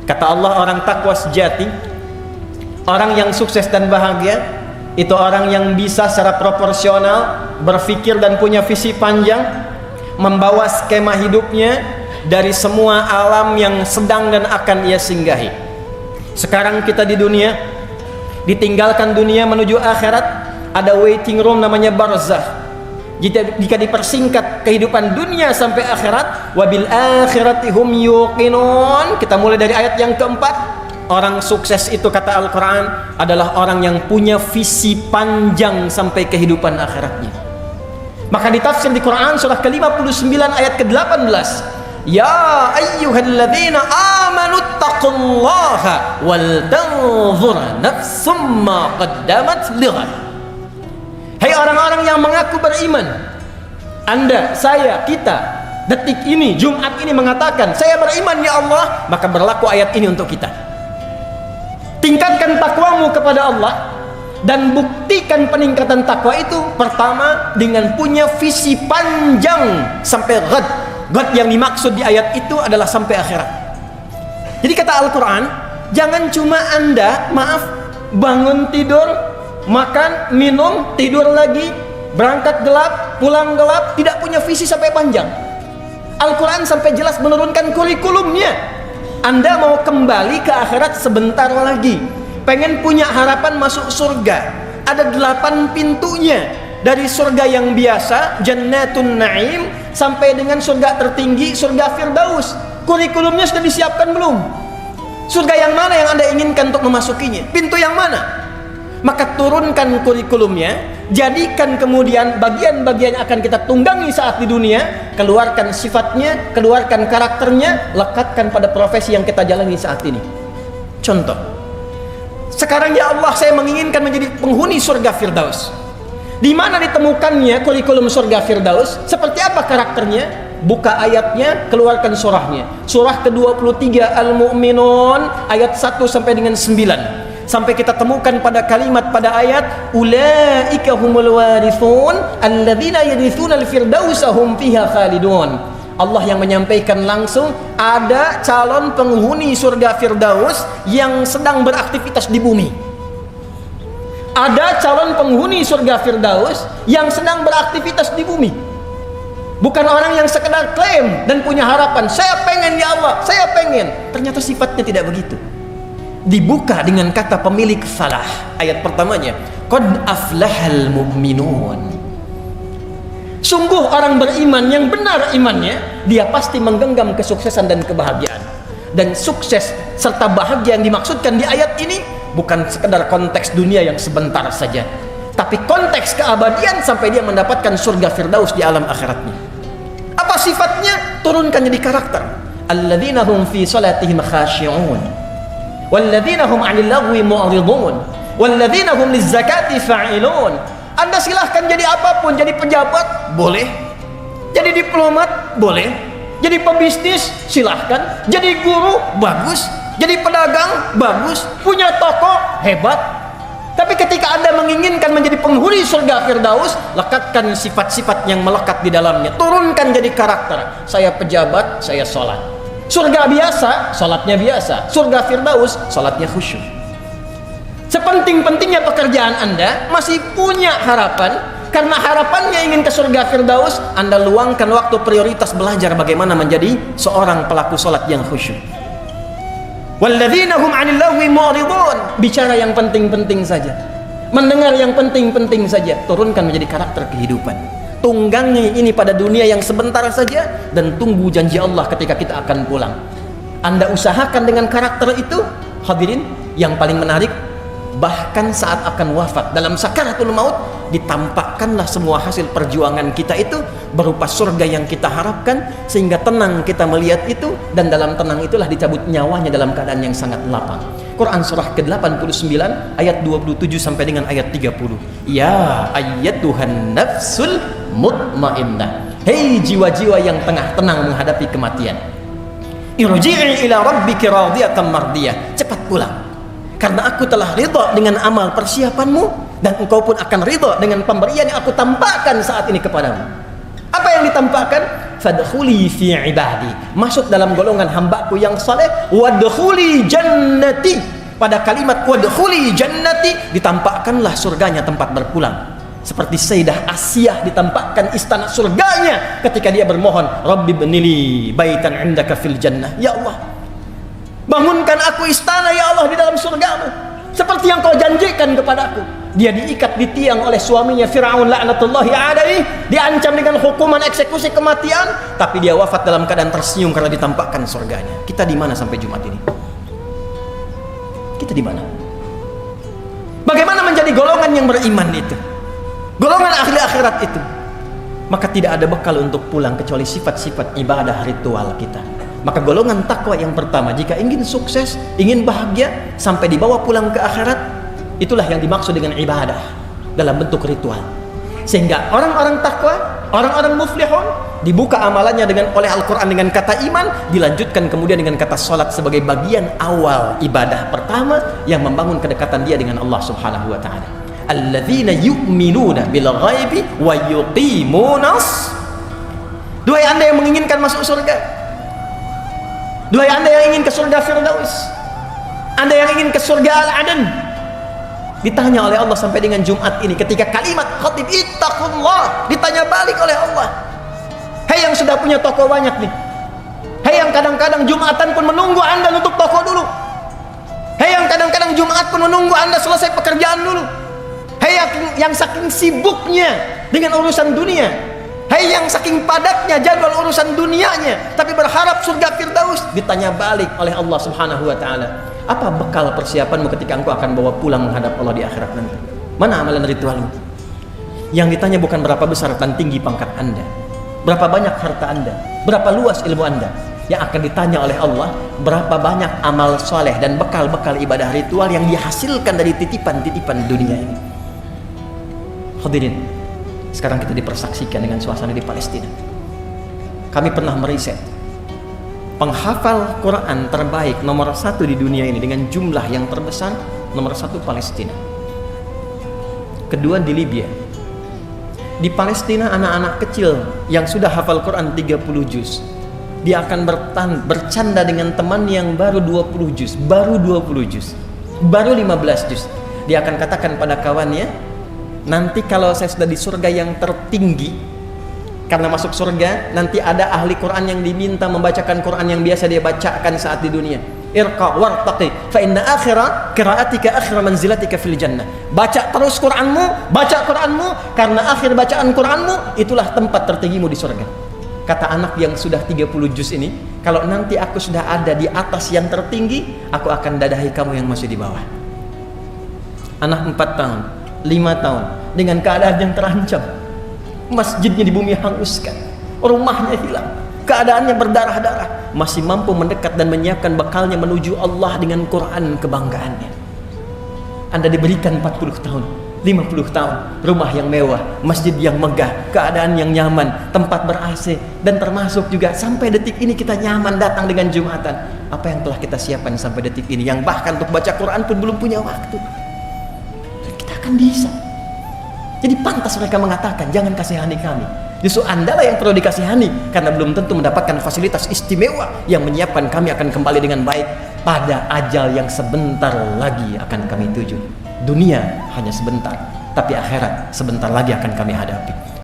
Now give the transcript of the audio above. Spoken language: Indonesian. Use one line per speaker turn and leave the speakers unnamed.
Kata Allah, orang takwa sejati, orang yang sukses dan bahagia, itu orang yang bisa secara proporsional berpikir dan punya visi panjang, membawa skema hidupnya dari semua alam yang sedang dan akan ia singgahi. Sekarang kita di dunia, ditinggalkan dunia menuju akhirat, ada waiting room namanya barzakh. Jika dipersingkat kehidupan dunia sampai akhirat, wabil akhirati hum yuqinun. Kita mulai dari ayat yang keempat. Orang sukses itu, kata Al-Quran, adalah orang yang punya visi panjang sampai kehidupan akhiratnya. Maka ditafsir di Quran surah ke-59 ayat ke-18, ya ayyuhalladzina amanu taqullaha wal tanzur nafsum ma qaddamat lighad. Hai orang-orang yang mengaku beriman, Anda, saya, kita, detik ini, Jumat ini mengatakan saya beriman ya Allah, maka berlaku ayat ini untuk kita. Tingkatkan takwamu kepada Allah dan buktikan peningkatan takwa itu pertama dengan punya visi panjang sampai ghad. Ghad yang dimaksud di ayat itu adalah sampai akhirat. Jadi kata Al-Quran, jangan cuma Anda, bangun tidur, makan, minum, tidur lagi, berangkat gelap, pulang gelap, tidak punya visi sampai panjang. Al-Quran sampai jelas menurunkan kurikulumnya. Anda mau kembali ke akhirat sebentar lagi, pengen punya harapan masuk surga, ada 8 pintunya. Dari surga yang biasa, Jannatun Naim, sampai dengan surga tertinggi, surga Firdaus. Kurikulumnya sudah disiapkan belum? Surga yang mana yang Anda inginkan untuk memasukinya? Pintu yang mana? Maka turunkan kurikulumnya, jadikan kemudian bagian-bagian yang akan kita tunggangi saat di dunia, keluarkan sifatnya, keluarkan karakternya, lekatkan pada profesi yang kita jalani saat ini. Contoh, sekarang ya Allah, saya menginginkan menjadi penghuni surga Firdaus. Di mana ditemukannya kurikulum surga Firdaus? Seperti apa karakternya? Buka ayatnya, keluarkan surahnya. Surah ke-23 Al-Mu'minun ayat 1 sampai dengan 9. Sampai kita temukan pada kalimat pada ayat ulaika humul warithun alladzina yarithuna al-firdausa hum fiha khalidun. Allah yang menyampaikan langsung ada calon penghuni surga Firdaus yang sedang beraktivitas di bumi. Ada calon penghuni surga Firdaus yang sedang beraktivitas di bumi. Bukan orang yang sekedar klaim dan punya harapan, saya pengen ya Allah, saya pengen. Ternyata sifatnya tidak begitu. Dibuka dengan kata pemilik falah. Ayat pertamanya, qad aflahal mu'minun. Sungguh orang beriman yang benar imannya, dia pasti menggenggam kesuksesan dan kebahagiaan. Dan sukses serta bahagia yang dimaksudkan di ayat ini bukan sekedar konteks dunia yang sebentar saja, tapi konteks keabadian sampai dia mendapatkan surga Firdaus di alam akhiratnya. Apa sifatnya? Turunkan jadi karakter. Alladzina hum fi salatihim khashi'un walladzina hum 'anil lagwi mu'ridun walladzina hum lizzakati fa'ilun. Anda silahkan jadi apapun, jadi pejabat boleh, jadi diplomat boleh, jadi pebisnis silahkan, jadi guru bagus, jadi pedagang bagus, punya toko hebat. Tapi ketika Anda menginginkan menjadi penghuni surga Firdaus, lekatkan sifat-sifat yang melekat di dalamnya, turunkan jadi karakter. Saya pejabat, saya sholat. Surga biasa, sholatnya biasa. Surga Firdaus, sholatnya khusyuk. Sepenting-pentingnya pekerjaan Anda, masih punya harapan. Karena harapannya ingin ke surga Firdaus, Anda luangkan waktu prioritas belajar bagaimana menjadi seorang pelaku sholat yang khusyuk. Walladzina hum 'anil lagwi mu'ridun. Bicara yang penting-penting saja, mendengar yang penting-penting saja. Turunkan menjadi karakter kehidupan. Tunggangi ini pada dunia yang sebentar saja, dan tunggu janji Allah ketika kita akan pulang. Anda usahakan dengan karakter itu, hadirin, yang paling menarik, bahkan saat akan wafat, dalam sakaratul maut, ditampakkanlah semua hasil perjuangan kita itu berupa surga yang kita harapkan, sehingga tenang kita melihat itu, dan dalam tenang itulah dicabut nyawanya dalam keadaan yang sangat lapang. Quran surah ke-89 ayat 27 sampai dengan ayat 30. Ya ayyatuhan nafsul mutmainnah. Hei jiwa-jiwa yang tengah tenang menghadapi kematian. Irji'i ila rabbiki radiyatan mardiyah. Cepat pulang. Karena aku telah ridha dengan amal persiapanmu, dan engkau pun akan ridha dengan pemberian yang aku tampakkan saat ini kepadamu. Apa yang ditampakkan? fadkhuli fi ibadi, masuk dalam golongan hambaku yang saleh, wadkhuli jannati. Pada kalimat wadkhuli jannati ditampakkanlah surganya tempat berpulang. Seperti Sayyidah Asiyah ditampakkan istana surganya ketika dia bermohon, Rabbi bnili baitan indaka fil jannah. Ya Allah, bangunkan aku istana ya Allah di dalam surgamu, seperti yang kau janjikan kepadaku. Dia diikat di tiang oleh suaminya Fir'aun laknatullahi alaihi, diancam dengan hukuman eksekusi kematian, tapi dia wafat dalam keadaan tersenyum karena ditampakkan surganya. Kita di mana sampai Jumat ini? Kita di mana? Bagaimana menjadi golongan yang beriman itu? Golongan ahli akhirat itu. Maka tidak ada bekal untuk pulang kecuali sifat-sifat ibadah ritual kita. Maka golongan takwa yang pertama, jika ingin sukses, ingin bahagia sampai dibawa pulang ke akhirat, itulah yang dimaksud dengan ibadah dalam bentuk ritual. Sehingga orang-orang takwa, orang-orang muflihun, dibuka amalannya oleh Al-Quran dengan kata iman, dilanjutkan kemudian dengan kata salat sebagai bagian awal ibadah pertama yang membangun kedekatan dia dengan Allah Subhanahu wa taala. Alladzina yu'minuna bil ghaibi wa yuqimunas. Duhai Anda yang menginginkan masuk surga, duhai Anda yang ingin ke surga Firdaus, Anda yang ingin ke surga Al-Adan, ditanya oleh Allah sampai dengan Jumat ini ketika kalimat khatib ittaqullah, ditanya balik oleh Allah. Hei yang sudah punya toko banyak nih, hei yang kadang-kadang Jumatan pun menunggu Anda nutup toko dulu, hei yang kadang-kadang Jumat pun menunggu Anda selesai pekerjaan dulu, hei yang saking sibuknya dengan urusan dunia, hei yang saking padatnya jadwal urusan dunianya tapi berharap surga Firdaus, ditanya balik oleh Allah Subhanahu wa taala, apa bekal persiapanmu ketika engkau akan bawa pulang menghadap Allah di akhirat nanti? Mana amalan ritualmu? Yang ditanya bukan berapa besar dan tinggi pangkat Anda, berapa banyak harta Anda, berapa luas ilmu Anda. Yang akan ditanya oleh Allah, berapa banyak amal soleh dan bekal-bekal ibadah ritual yang dihasilkan dari titipan-titipan dunia ini. Hadirin, sekarang kita dipersaksikan dengan suasana di Palestina. Kami pernah meriset, penghafal Quran terbaik nomor 1 di dunia ini dengan jumlah yang terbesar, nomor 1 Palestina, kedua di Libya. Di Palestina anak-anak kecil yang sudah hafal Quran 30 juz, dia akan bercanda dengan teman yang baru 20 juz, baru 20 juz, baru 15 juz. Dia akan katakan pada kawannya, nanti kalau saya sudah di surga yang tertinggi, karena masuk surga nanti ada ahli Quran yang diminta membacakan Quran yang biasa dia bacakan saat di dunia. Irqa wartaqi fa inna akhira qiraatika akhira manzilatika fil jannah. Baca terus Quranmu, baca Quranmu, karena akhir bacaan Quranmu itulah tempat tertinggimu di surga. Kata anak yang sudah 30 juz ini, kalau nanti aku sudah ada di atas yang tertinggi, aku akan dadahi kamu yang masih di bawah. Anak 4 tahun, 5 tahun, dengan keadaan yang terancam, masjidnya di bumi hanguskan, rumahnya hilang, keadaannya berdarah-darah, masih mampu mendekat dan menyiapkan bekalnya menuju Allah dengan Quran kebanggaannya. Anda diberikan 40 tahun, 50 tahun, rumah yang mewah, masjid yang megah, keadaan yang nyaman, tempat ber-AC, dan termasuk juga sampai detik ini kita nyaman datang dengan Jumatan. Apa yang telah kita siapkan sampai detik ini, yang bahkan untuk baca Quran pun belum punya waktu, dan kita akan bisa. Jadi pantas mereka mengatakan, jangan kasihani kami. Justru Anda lah yang perlu dikasihani, karena belum tentu mendapatkan fasilitas istimewa yang menyiapkan kami akan kembali dengan baik pada ajal yang sebentar lagi akan kami tuju. Dunia hanya sebentar, tapi akhirat sebentar lagi akan kami hadapi.